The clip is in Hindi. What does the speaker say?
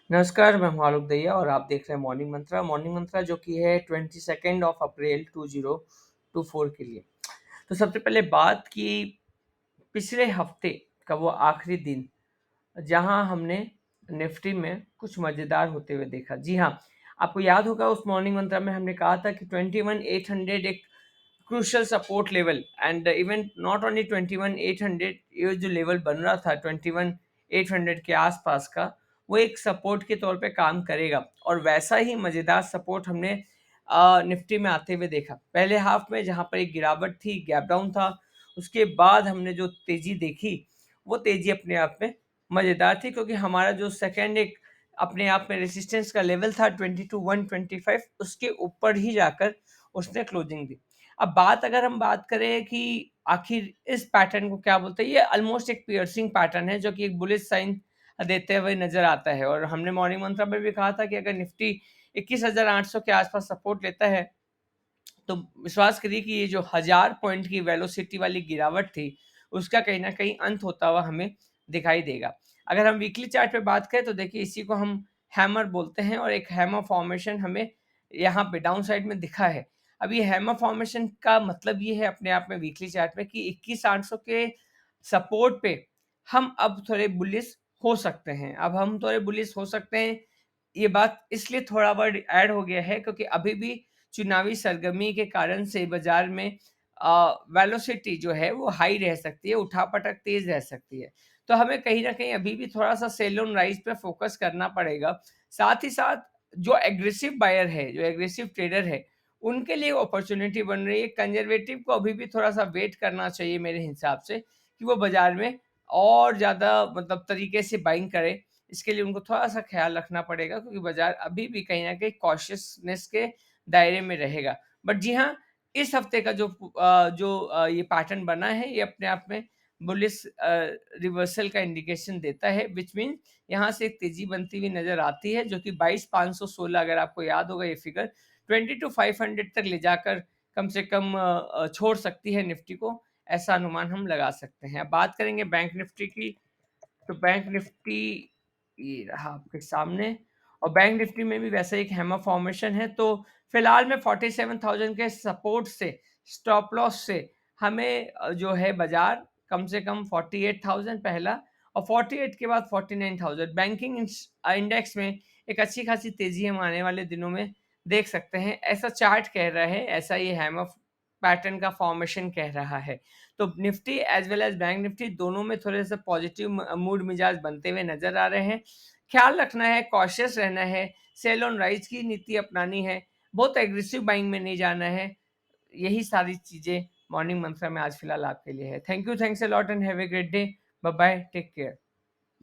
नमस्कार, मैं हूँ आलोक दहिया और आप देख रहे हैं मॉर्निंग मंत्रा जो कि है 22 ऑफ अप्रैल 2024 के लिए। तो सबसे पहले बात की पिछले हफ्ते का वो आखिरी दिन जहां हमने निफ्टी में कुछ मज़ेदार होते हुए देखा। जी हाँ, आपको याद होगा उस मॉर्निंग मंत्रा में हमने कहा था कि 21,800 एक crucial support level and even not only 21,800, ये जो लेवल बन रहा था 21,800 के आसपास का, वो एक सपोर्ट के तौर पे काम करेगा और वैसा ही मज़ेदार सपोर्ट हमने निफ्टी में आते हुए देखा। पहले हाफ में जहाँ पर एक गिरावट थी, गैप डाउन था, उसके बाद हमने जो तेज़ी देखी, वो तेज़ी अपने आप में मज़ेदार थी क्योंकि हमारा जो सेकंड एक अपने आप में रेजिस्टेंस का लेवल था 22,125, उसके ऊपर ही जाकर उसने क्लोजिंग दी। अब बात अगर हम बात करें कि आखिर इस पैटर्न को क्या बोलते हैं, ये ऑलमोस्ट एक पियर्सिंग पैटर्न है जो कि एक बुलिश साइन देते हुए नजर आता है और हमने मॉर्निंग मंत्रा में भी कहा था कि अगर निफ्टी 21,800 के आसपास सपोर्ट लेता है तो विश्वास करिए कि ये जो 1000 पॉइंट की वेलोसिटी वाली गिरावट थी उसका कहीं ना कहीं अंत होता हुआ हमें दिखाई देगा। अगर हम वीकली चार्ट पे बात करें तो देखिए इसी को हम हैमर बोलते हैं और एक हैमर फॉर्मेशन हमें यहाँ पे डाउन साइड में दिखा है। अब ये हैमर फॉर्मेशन का मतलब ये है अपने आप में वीकली चार्ट में कि 21,800 के सपोर्ट पे हम अब थोड़े बुलिश हो सकते हैं। अब हम थोड़े बुलिश हो सकते हैं, ये बात इसलिए थोड़ा वर्ड ऐड हो गया है क्योंकि अभी भी चुनावी सरगर्मी के कारण से बाजार में वेलोसिटी जो है वो हाई रह सकती है, उठापटक तेज रह सकती है। तो हमें कहीं न कहीं अभी भी थोड़ा-सा सेल ऑन राइज पे फोकस करना पड़ेगा। साथ ही साथ जो एग्रेसिव बायर है, जो एग्रेसिव ट्रेडर है, उनके लिए अपॉर्च्युनिटी बन रही है। कंजर्वेटिव को अभी भी थोड़ा-सा वेट करना चाहिए मेरे हिसाब से कि वो बाजार में और ज़्यादा मतलब तरीके से बाइंग करें। इसके लिए उनको थोड़ा-सा ख़्याल रखना पड़ेगा क्योंकि बाज़ार अभी भी कहीं न कहीं कॉशियसनेस के दायरे में रहेगा। बट जी हाँ, इस हफ़्ते का ये पैटर्न बना है, ये अपने आप में बुलिश रिवर्सल का इंडिकेशन देता है, व्हिच मीन्स यहाँ से एक तेज़ी बनती हुई नज़र आती है, जो कि 22,516 अगर आपको याद होगा ये फिगर 22,500 तक ले जाकर कम से कम छोड़ सकती है निफ्टी को, ऐसा अनुमान हम लगा सकते हैं। अब बात करेंगे बैंक निफ्टी की, तो बैंक निफ्टी ये रहा आपके सामने और बैंक निफ्टी में भी वैसा एक हैमर फॉर्मेशन है। तो फिलहाल में 47,000 के सपोर्ट से, स्टॉप लॉस से हमें जो है बाजार कम से कम 48,000 पहला और 48 के बाद 49,000 बैंकिंग इंडेक्स में एक अच्छी खासी तेजी हम आने वाले दिनों में देख सकते हैं, ऐसा चार्ट कह रहा है, ऐसा ये हैमर पैटर्न का फॉर्मेशन कह रहा है। तो Nifty as well as bank Nifty दोनों में थोड़े-से पॉजिटिव मूड मिजाज बनते हुए नज़र आ रहे हैं। ख़्याल रखना है, कॉशियस रहना है, सेल ऑन राइज़ की नीति अपनानी है, बहुत एग्रेसिव बाइंग में नहीं जाना है। यही सारी चीज़ें मॉर्निंग मंत्रा में आज फिलहाल आपके लिए है। Thank you, thanks a lot and have a great day. Bye bye, take care.